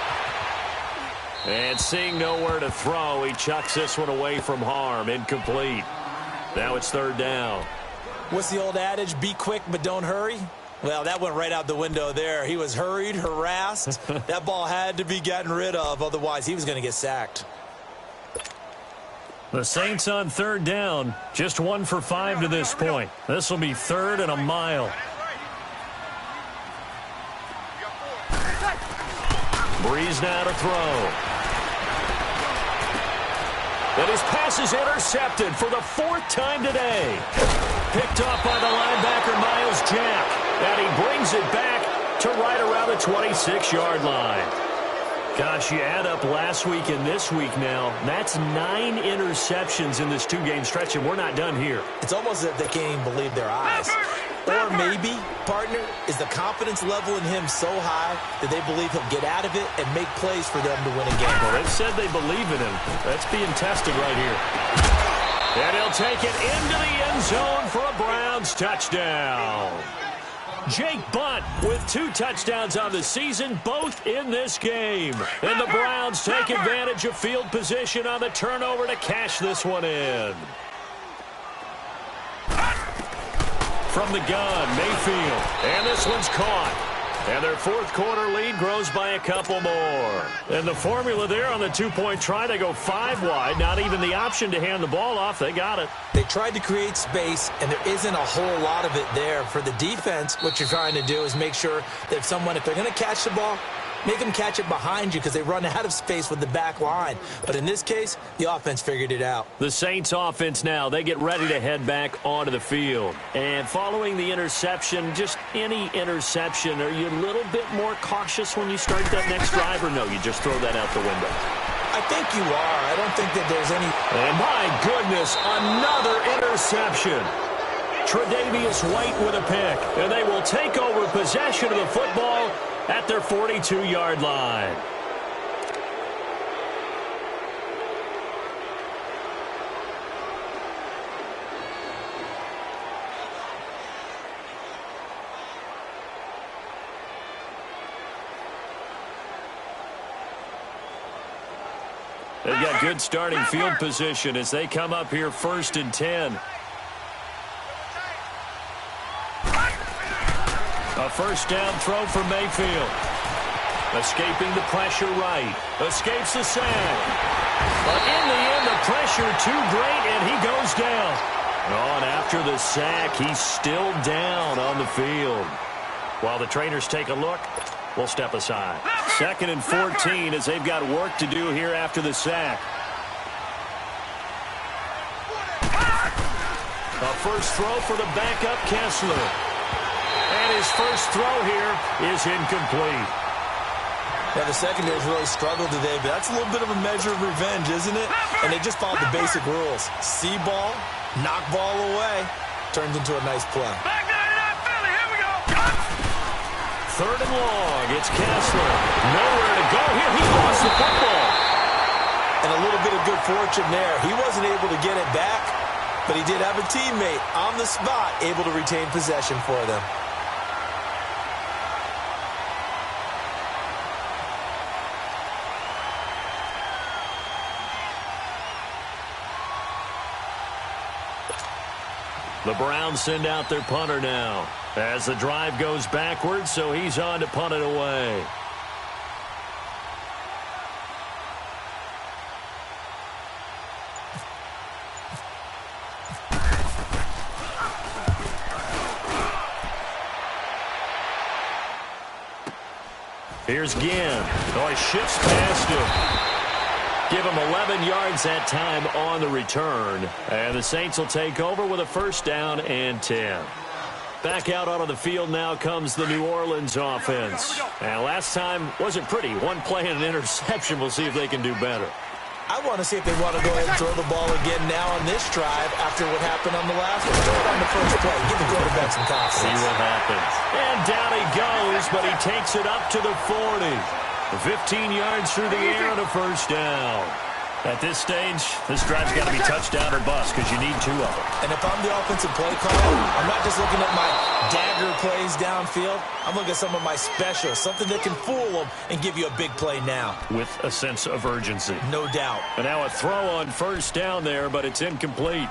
And seeing nowhere to throw, he chucks this one away from harm. Incomplete. Now it's 3rd down. What's the old adage? Be quick, but don't hurry? Well, that went right out the window there. He was hurried, harassed. That ball had to be gotten rid of, otherwise he was going to get sacked. The Saints on 3rd down. Just 1 for 5 to this point. This will be 3rd and a mile. Breeze now to throw. And his pass is intercepted for the 4th time today. Picked off by the linebacker, Miles Jack. And he brings it back to right around the 26-yard line. Gosh, you add up last week and this week now. That's 9 interceptions in this 2-game stretch, and we're not done here. It's almost as if they can't even believe their eyes. Or maybe, partner, is the confidence level in him so high that they believe he'll get out of it and make plays for them to win a game. Well, they've said they believe in him. That's being tested right here. And he'll take it into the end zone for a Browns touchdown. Jake Butt with 2 touchdowns on the season, both in this game. And the Browns take advantage of field position on the turnover to cash this one in. From the gun, Mayfield. And this one's caught. And their fourth quarter lead grows by a couple more. And the formula there on the two-point try, they go 5 wide. Not even the option to hand the ball off. They got it. They tried to create space, and there isn't a whole lot of it there. For the defense, what you're trying to do is make sure that if they're going to catch the ball, make them catch it behind you because they run out of space with the back line. But in this case, the offense figured it out. The Saints offense now, they get ready to head back onto the field. And following the interception, just any interception, are you a little bit more cautious when you start that next drive, or no, you just throw that out the window? I think you are. I don't think that there's any... And my goodness, another interception. Tre'Davious White with a pick, and they will take over possession of the football at their 42-yard line. They've got good starting field position as they come up here 1st and 10. A first down throw for Mayfield. Escaping the pressure right. Escapes the sack. But in the end, the pressure too great, and he goes down. On after the sack, he's still down on the field. While the trainers take a look, we'll step aside. 2nd and 14 as they've got work to do here after the sack. A first throw for the backup Kessler. And his first throw here is incomplete. Yeah, the secondary's really struggled today, but that's a little bit of a measure of revenge, isn't it? And they just followed the basic rules. See ball, knock ball away, turns into a nice play. Back 99 Philly, here we go. 3rd and long, it's Kessler. Nowhere to go here. He lost the football. And a little bit of good fortune there. He wasn't able to get it back, but he did have a teammate on the spot able to retain possession for them. The Browns send out their punter now as the drive goes backwards, so he's on to punt it away. Here's Ginn. Oh, he shifts past him. Give him 11 yards that time on the return. And the Saints will take over with a first down and 10. Back out onto the field now comes the New Orleans offense. And last time wasn't pretty. One play and an interception. We'll see if they can do better. I want to see if they want to go ahead and throw the ball again now on this drive after what happened on the last one. Throw it on the first play. Give the quarterback some confidence. See what happens. And down he goes, but he takes it up to the 40. 15 yards through the air and a first down. At this stage, this drive's got to be touchdown or bust because you need 2 of them. And if I'm the offensive play caller, I'm not just looking at my dagger plays downfield. I'm looking at some of my specials, something that can fool them and give you a big play now. With a sense of urgency. No doubt. And now a throw on first down there, but it's incomplete.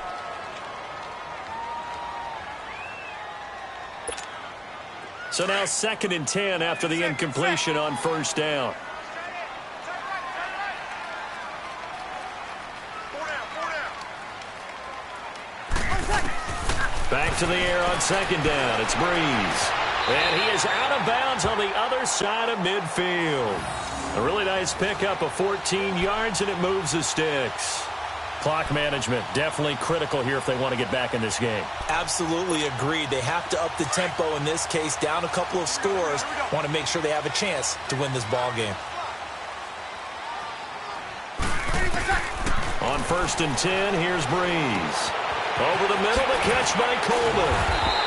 So now 2nd and 10 after the incompletion on first down. Back to the air on 2nd down. It's Breeze. And he is out of bounds on the other side of midfield. A really nice pickup of 14 yards, and it moves the sticks. Clock management definitely critical here if they want to get back in this game. Absolutely agreed. They have to up the tempo in this case, down a couple of scores. Want to make sure they have a chance to win this ball game. On 1st and 10, here's Breeze. Over the middle, the catch by Coleman.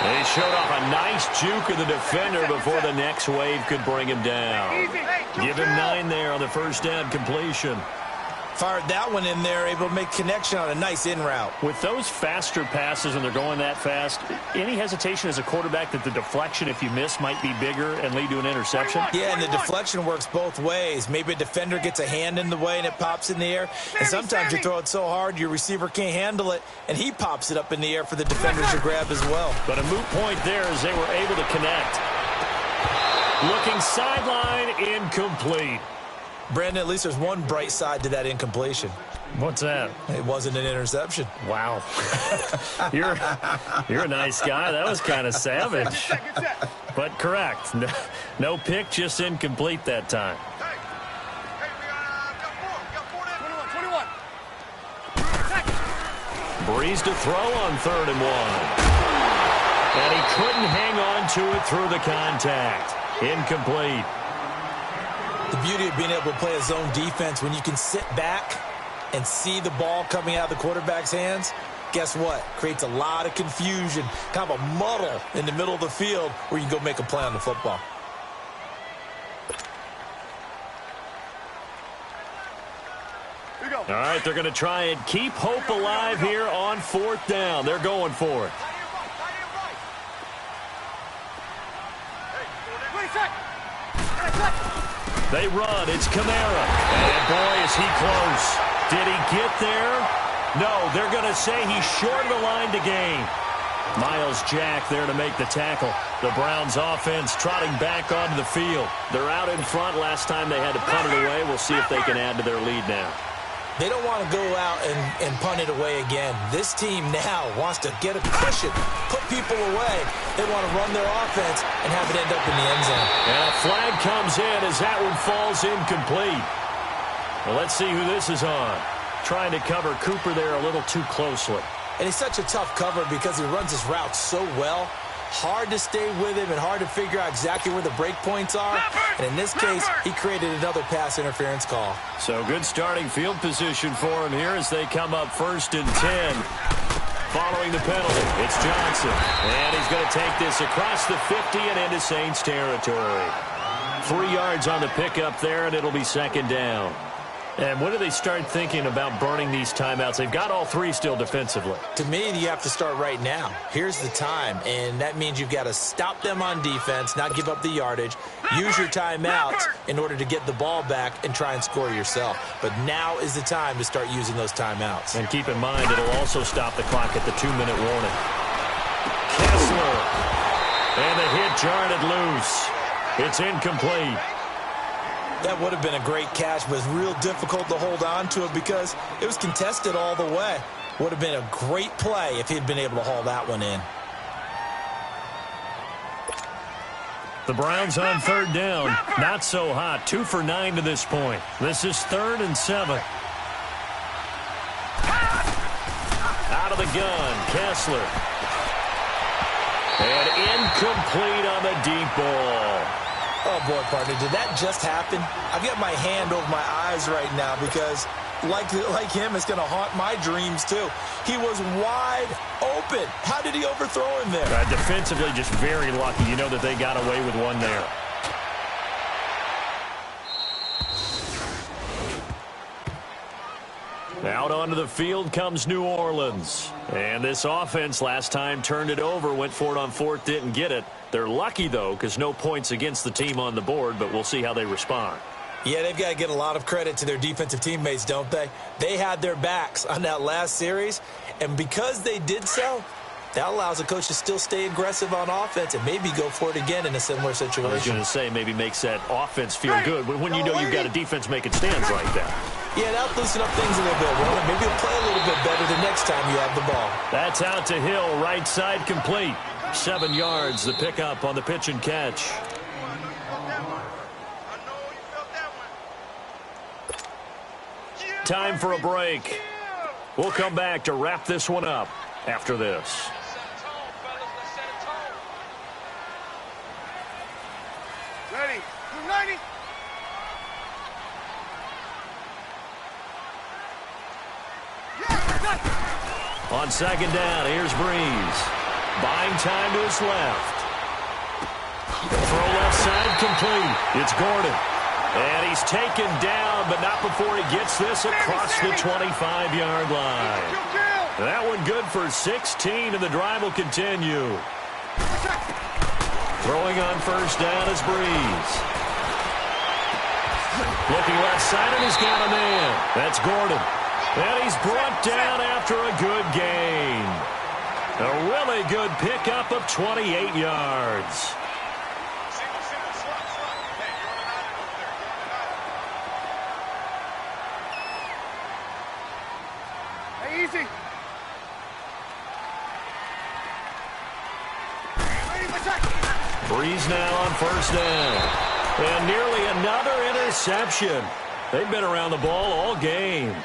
They showed off a nice juke of the defender before the next wave could bring him down. Give him 9 there on the first down completion. Fired that one in there, able to make connection on a nice in route. With those faster passes and they're going that fast, any hesitation as a quarterback that the deflection, if you miss, might be bigger and lead to an interception? Yeah, and the deflection works both ways. Maybe a defender gets a hand in the way and it pops in the air. And sometimes you throw it so hard your receiver can't handle it, and he pops it up in the air for the defenders to grab as well. But a moot point there as they were able to connect. Looking sideline, incomplete. Brandon, at least there's one bright side to that incompletion. What's that? It wasn't an interception. Wow. You're a nice guy. That was kind of savage. But correct. No pick, just incomplete that time. Hey, we got four there. 21. Breeze to throw on 3rd and 1. And he couldn't hang on to it through the contact. Incomplete. The beauty of being able to play a zone defense when you can sit back and see the ball coming out of the quarterback's hands, guess what? Creates a lot of confusion, kind of a muddle in the middle of the field where you can go make a play on the football. Here we go. All right, they're going to try and keep hope alive here on 4th down. They're going for it. They run. It's Kamara. And boy, is he close. Did he get there? No, they're going to say he's short of the line to gain. Miles Jack there to make the tackle. The Browns offense trotting back onto the field. They're out in front. Last time they had to punt it away. We'll see if they can add to their lead now. They don't want to go out and punt it away again. This team now wants to get a cushion, put people away. They want to run their offense and have it end up in the end zone. And a flag comes in as that one falls incomplete. Well, let's see who this is on. Trying to cover Cooper there a little too closely. And he's such a tough cover because he runs his route so well. Hard to stay with him and hard to figure out exactly where the break points are. And in this case, he created another pass interference call. So good starting field position for him here as they come up 1st and 10. Following the penalty, it's Johnson. And he's going to take this across the 50 and into Saints territory. 3 yards on the pickup there, and it'll be 2nd down. And when do they start thinking about burning these timeouts? They've got all 3 still defensively. To me, you have to start right now. Here's the time, and that means you've got to stop them on defense, not give up the yardage, use your timeouts in order to get the ball back and try and score yourself. But now is the time to start using those timeouts. And keep in mind, it'll also stop the clock at the 2-minute warning. Kessler. And the hit jarred it loose. It's incomplete. That would have been a great catch, but it's real difficult to hold on to it because it was contested all the way. Would have been a great play if he'd been able to haul that one in. The Browns on 3rd down. Not so hot. 2 for 9 to this point. This is 3rd and 7. Out of the gun, Kessler. And incomplete on the deep ball. Oh, boy, partner, did that just happen? I've got my hand over my eyes right now because, like him, it's going to haunt my dreams, too. He was wide open. How did he overthrow him there? Defensively, just very lucky. You know that they got away with one there. Out onto the field comes New Orleans. And this offense last time turned it over, went for it on 4th, didn't get it. They're lucky, though, because no points against the team on the board, but we'll see how they respond. Yeah, they've got to get a lot of credit to their defensive teammates, don't they? They had their backs on that last series, and because they did so, that allows a coach to still stay aggressive on offense and maybe go for it again in a similar situation. I was going to say maybe makes that offense feel good when you know you've got a defense making stands like that. Yeah, that'll loosen up things a little bit, Roman. Maybe you'll play a little bit better the next time you have the ball. That's out to Hill, right side complete. 7 yards, the pickup on the pitch and catch. Time for a break. We'll come back to wrap this one up after this. Ready? 90. On 2nd down, here's Breeze. Buying time to his left. Throw left side complete. It's Gordon. And he's taken down, but not before he gets this across the 25-yard line. That one good for 16, and the drive will continue. Throwing on 1st down is Breeze. Looking left side, and he's got a man. That's Gordon. And he's brought down after a good gain. A really good pickup of 28 yards. Breeze now on first down. And nearly another interception. They've been around the ball all game.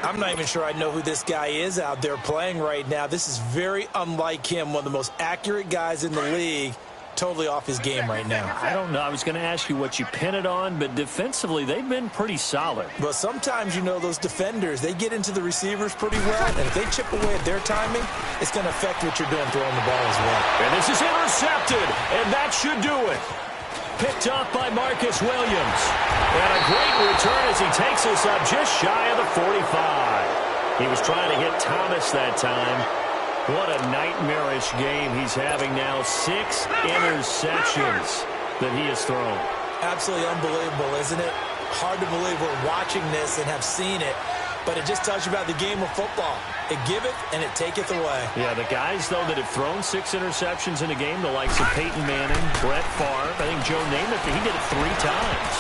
I'm not even sure I know who this guy is out there playing right now. This is very unlike him, one of the most accurate guys in the league. Totally off his game right now. I don't know. I was going to ask you what you pin it on, but defensively, they've been pretty solid. Well, sometimes, those defenders, they get into the receivers pretty well, and if they chip away at their timing, it's going to affect what you're doing throwing the ball as well. And this is intercepted, and that should do it. Picked off by Marcus Williams. And a great return as he takes us up just shy of the 45. He was trying to hit Thomas that time. What a nightmarish game he's having now. 6 interceptions that he has thrown. Absolutely unbelievable, isn't it? Hard to believe we're watching this and have seen it, but it just tells you about the game of football. It giveth and it taketh away. Yeah, the guys, though, that have thrown 6 interceptions in a game, the likes of Peyton Manning, Brett Favre, I think Joe Namath, he did it 3 times.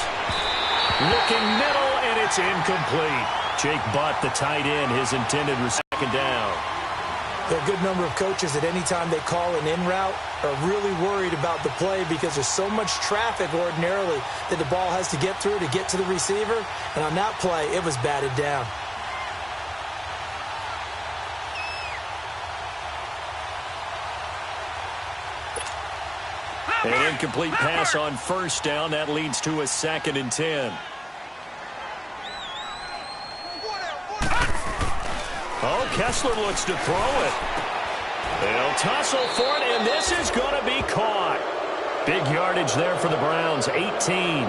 Looking middle, and it's incomplete. Jake Butt, the tight end, his intended second down. There are a good number of coaches at any time they call an in route are really worried about the play because there's so much traffic ordinarily that the ball has to get through to get to the receiver. And on that play, it was batted down. An incomplete pass on first down. That leads to a 2nd and 10. Oh, Kessler looks to throw it. They'll tussle for it, and this is going to be caught. Big yardage there for the Browns, 18.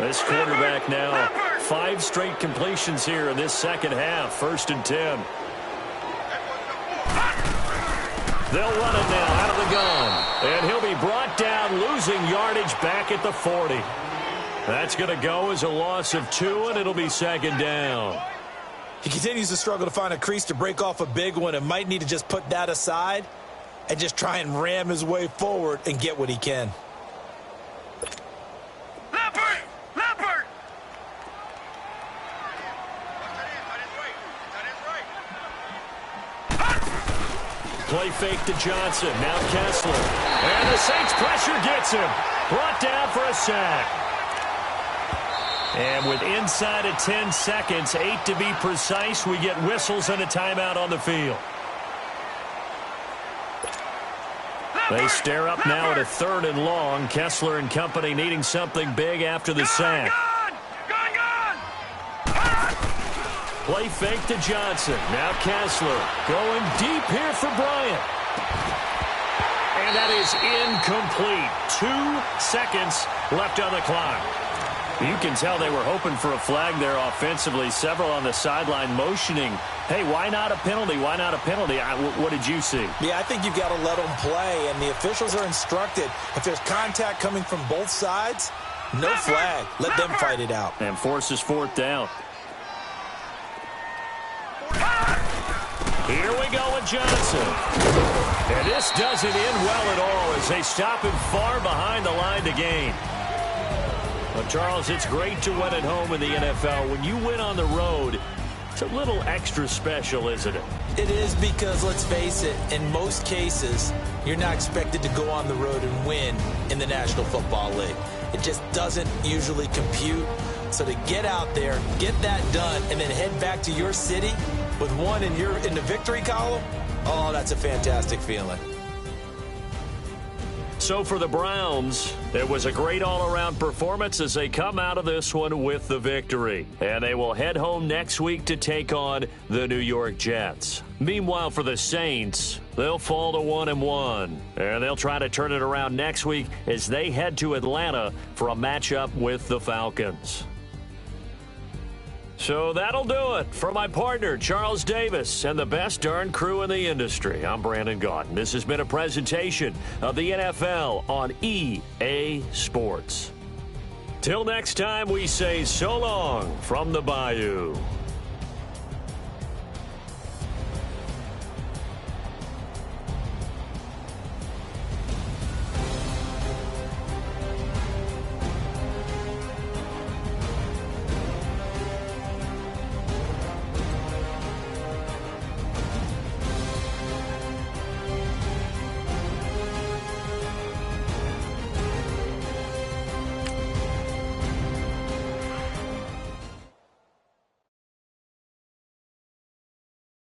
This quarterback now, 5 straight completions here in this second half, 1st and 10. They'll run it now out of the gun, and he'll be brought down, losing yardage back at the 40. That's going to go as a loss of 2, and it'll be 2nd down. He continues to struggle to find a crease to break off a big one and might need to just put that aside and just try and ram his way forward and get what he can. Leopard! Play fake to Johnson. Now Kessler. And the Saints pressure gets him. Brought down for a sack. And with inside of 10 seconds, 8 to be precise, we get whistles and a timeout on the field. They stare up now at a 3rd and long. Kessler and company needing something big after the sack. Play fake to Johnson. Now Kessler going deep here for Bryant. And that is incomplete. 2 seconds left on the clock. You can tell they were hoping for a flag there offensively. Several on the sideline motioning, hey, why not a penalty? Why not a penalty? What did you see? Yeah, I think you've got to let them play, and the officials are instructed. If there's contact coming from both sides, no flag. Let them fight it out. And forces 4th down. Here we go with Johnson. And this doesn't end well at all as they stop him far behind the line to gain. Well, Charles, it's great to win at home in the NFL. When you win on the road, it's a little extra special, isn't it? It is because, let's face it, in most cases, you're not expected to go on the road and win in the National Football League. It just doesn't usually compute. So to get out there, get that done, and then head back to your city with one in the victory column, oh, that's a fantastic feeling. So for the Browns, it was a great all-around performance as they come out of this one with the victory. And they will head home next week to take on the New York Jets. Meanwhile, for the Saints, they'll fall to 1-1. And they'll try to turn it around next week as they head to Atlanta for a matchup with the Falcons. So that'll do it. For my partner, Charles Davis, and the best darn crew in the industry, I'm Brandon Gaudin. This has been a presentation of the NFL on EA Sports. Till next time, we say so long from the Bayou.